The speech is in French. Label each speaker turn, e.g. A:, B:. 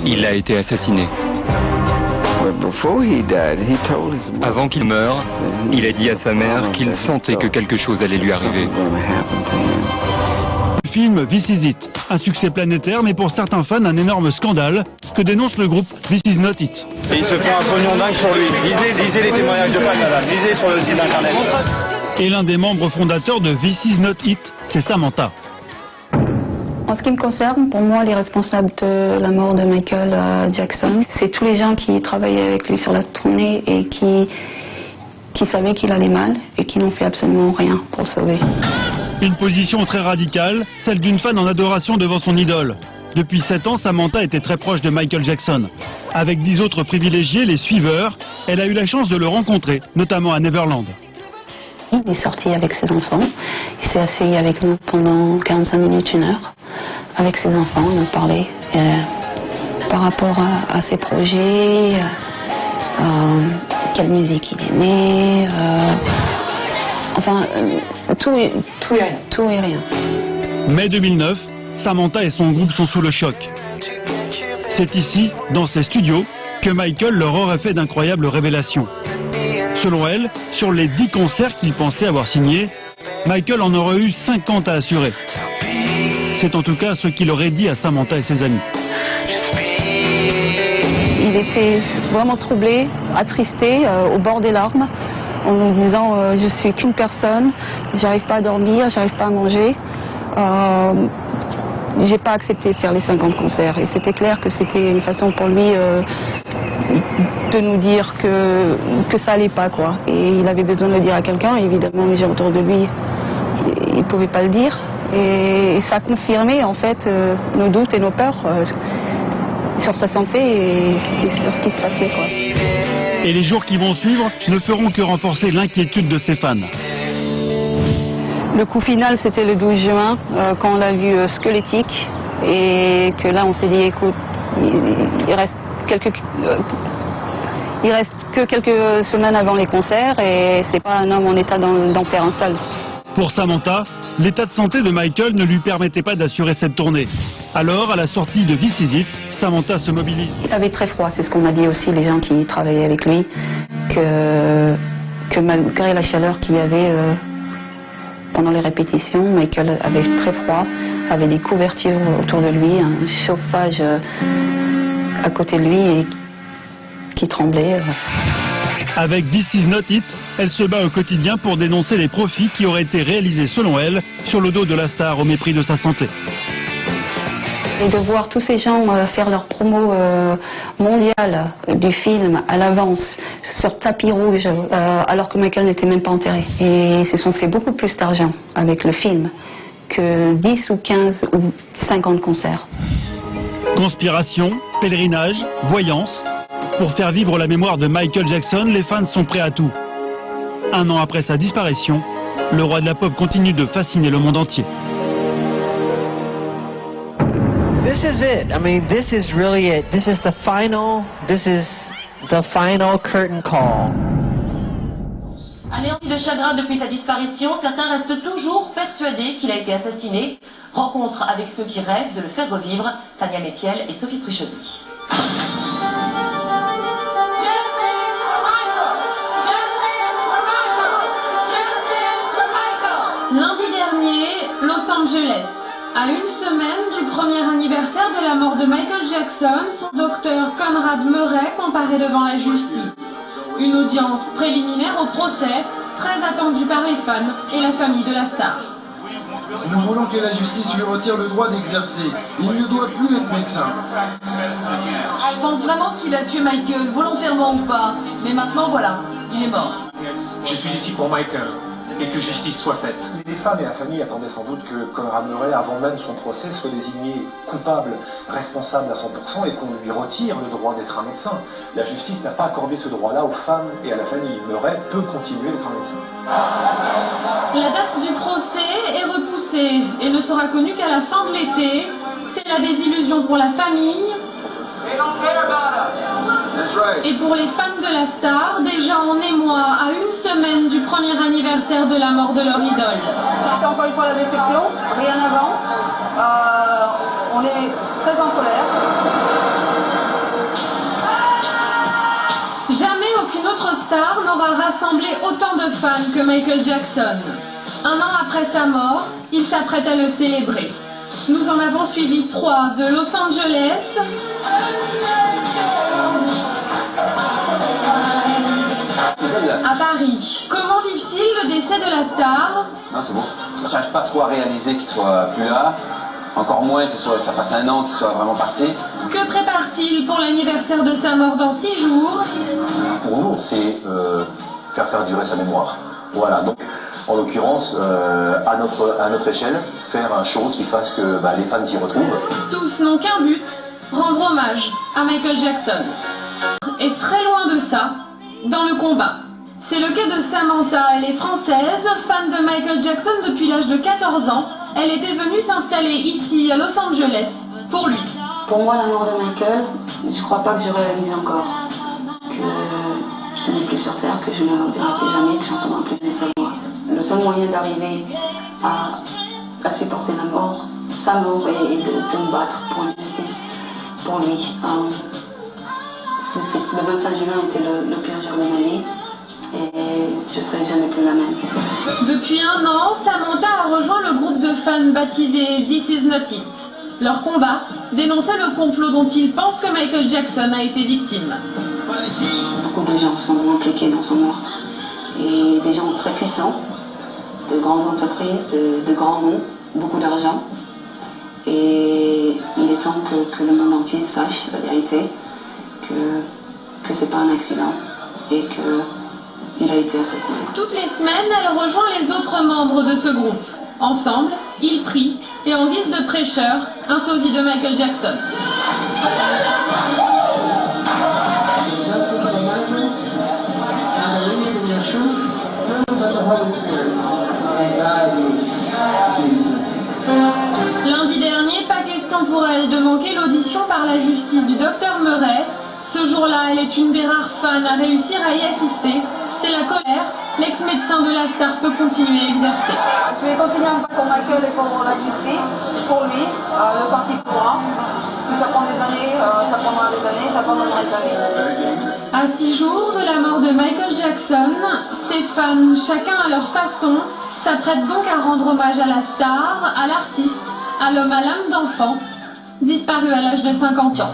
A: Il a été assassiné. Avant qu'il meure, il a dit à sa mère qu'il sentait que quelque chose allait lui arriver.
B: Le film This Is It, un succès planétaire, mais pour certains fans un énorme scandale, ce que dénonce le groupe This Is Not It.
C: Et il se fait un pognon dingue sur lui. Lisez les témoignages de fans, madame. Lisez sur le site internet.
B: Et l'un des membres fondateurs de This Is Not It, c'est Samantha.
D: En ce qui me concerne, pour moi, les responsables de la mort de Michael Jackson, c'est tous les gens qui travaillaient avec lui sur la tournée et qui savaient qu'il allait mal et qui n'ont fait absolument rien pour le sauver.
B: Une position très radicale, celle d'une fan en adoration devant son idole. Depuis 7 ans, Samantha était très proche de Michael Jackson. Avec 10 autres privilégiés, les suiveurs, elle a eu la chance de le rencontrer, notamment à Neverland.
D: Il est sorti avec ses enfants, il s'est assis avec nous pendant 45 minutes, 1 heure, avec ses enfants, on a parlé par rapport à ses projets, quelle musique il aimait, tout et rien.
B: Mai 2009, Samantha et son groupe sont sous le choc. C'est ici, dans ses studios, que Michael leur aurait fait d'incroyables révélations. Selon elle, sur les 10 concerts qu'il pensait avoir signés, Michael en aurait eu 50 à assurer. C'est en tout cas ce qu'il aurait dit à Samantha et ses amis.
D: Il était vraiment troublé, attristé, au bord des larmes, en nous disant je suis qu'une personne, j'arrive pas à dormir, j'arrive pas à manger. J'ai pas accepté de faire les 50 concerts et c'était clair que c'était une façon pour lui de nous dire que ça allait pas, quoi. Et il avait besoin de le dire à quelqu'un, et évidemment les gens autour de lui, ils pouvaient pas le dire. Et ça a confirmé en fait nos doutes et nos peurs sur sa santé et sur ce qui se passait, quoi.
B: Et les jours qui vont suivre ne feront que renforcer l'inquiétude de ses fans.
D: Le coup final, c'était le 12 juin, quand on l'a vu squelettique, et que là on s'est dit, écoute, il reste que quelques semaines avant les concerts, et c'est pas un homme en état d'en faire un seul.
B: Pour Samantha, l'état de santé de Michael ne lui permettait pas d'assurer cette tournée. Alors, à la sortie de This Is It, Samantha se mobilise.
D: Il avait très froid, c'est ce qu'on m'a dit aussi les gens qui travaillaient avec lui, que malgré la chaleur qu'il y avait pendant les répétitions, Michael avait très froid, avait des couvertures autour de lui, un chauffage à côté de lui et qui tremblait.
B: Avec This Is Not It, elle se bat au quotidien pour dénoncer les profits qui auraient été réalisés, selon elle, sur le dos de la star au mépris de sa santé.
D: Et de voir tous ces gens faire leur promo mondiale du film à l'avance, sur tapis rouge, alors que Michael n'était même pas enterré. Et ils se sont fait beaucoup plus d'argent avec le film que 10 ou 15 ou 50 concerts.
B: Conspiration, pèlerinage, voyance. Pour faire vivre la mémoire de Michael Jackson, les fans sont prêts à tout. 1 an après sa disparition, le roi de la pop continue de fasciner le monde entier.
E: This is it. I mean, this is really it. This is the final curtain call.
F: Anéanti de chagrin depuis sa disparition, certains restent toujours persuadés qu'il a été assassiné. Rencontre avec ceux qui rêvent de le faire revivre, Tania Mépiel et Sophie Prichoni. Lundi dernier, Los Angeles. À 1 semaine du premier anniversaire de la mort de Michael Jackson, son docteur Conrad Murray comparait devant la justice. Une audience préliminaire au procès, très attendue par les fans et la famille de la star.
G: Nous voulons que la justice lui retire le droit d'exercer. Il ne doit plus être médecin.
F: Je pense vraiment qu'il a tué Michael, volontairement ou pas. Mais maintenant, voilà, il est mort.
H: Je suis ici pour Michael. Et que justice soit faite.
I: Les fans et la famille attendaient sans doute que Conrad Murray, avant même son procès, soit désigné coupable, responsable à 100% et qu'on lui retire le droit d'être un médecin. La justice n'a pas accordé ce droit-là aux fans et à la famille. Murray peut continuer d'être un médecin.
F: La date du procès est repoussée et ne sera connue qu'à la fin de l'été. C'est la désillusion pour la famille. Et pour les fans de la star, déjà en émoi à 1 semaine du premier anniversaire de la mort de leur idole.
J: C'est encore une fois la déception, rien n'avance, on est très en colère.
F: star n'aura rassemblé autant de fans que Michael Jackson. Un an après sa mort, il s'apprête à le célébrer. Nous en avons suivi 3 de Los Angeles, à Paris. Comment vit-il le décès de la star?
K: Non, c'est bon. J'arrive pas trop à réaliser qu'il soit plus là. Encore moins que ça fasse un an qu'il soit vraiment parti.
F: Que prépare-t-il pour l'anniversaire de sa mort dans 6 jours?
I: Pour nous, c'est faire perdurer sa mémoire. Voilà, donc en l'occurrence, à notre échelle, faire un show qui fasse que les fans s'y retrouvent.
F: Tous n'ont qu'un but, rendre hommage à Michael Jackson. Et très loin de ça, dans le combat. C'est le cas de Samantha, elle est française, fan de Michael Jackson depuis l'âge de 14 ans. Elle était venue s'installer ici à Los Angeles pour lui.
D: Pour moi, la mort de Michael, je crois pas que je réalise encore que je n'ai plus sur Terre, que je ne le verrai plus jamais, que je n'entendrai plus jamais sa voix. Le seul moyen d'arriver à supporter la mort, sa mort, et de me battre pour une justice, pour lui. Le 25 juin était le pire jour de ma vie. Et je ne serai jamais plus la même.
F: Depuis un an, Samantha a rejoint le groupe de fans baptisé This Is Not It. Leur combat dénonçait le complot dont ils pensent que Michael Jackson a été victime.
D: Beaucoup de gens sont impliqués dans son meurtre. Et des gens très puissants, de grandes entreprises, de grands noms, beaucoup d'argent. Et il est temps que le monde entier sache la vérité, que c'est pas un accident et que il a été assassiné.
F: Toutes les semaines, elle rejoint les autres membres de ce groupe. Ensemble, ils prient et en guise de prêcheur, un sosie de Michael Jackson. Lundi dernier, pas question pour elle de manquer l'audition par la justice du docteur Murray. Ce jour-là, elle est une des rares fans à réussir à y assister. C'est la colère, l'ex-médecin de la star peut continuer à exercer.
J: Je vais continuer à me battre pour Michael et pour la justice, pour lui, le temps qu'il faudra. Si ça prend des années, ça prendra des années, ça prendra des années.
F: À 6 jours de la mort de Michael Jackson, ses fans, chacun à leur façon, s'apprêtent donc à rendre hommage à la star, à l'artiste, à l'homme à l'âme d'enfant, disparu à l'âge de 50 ans.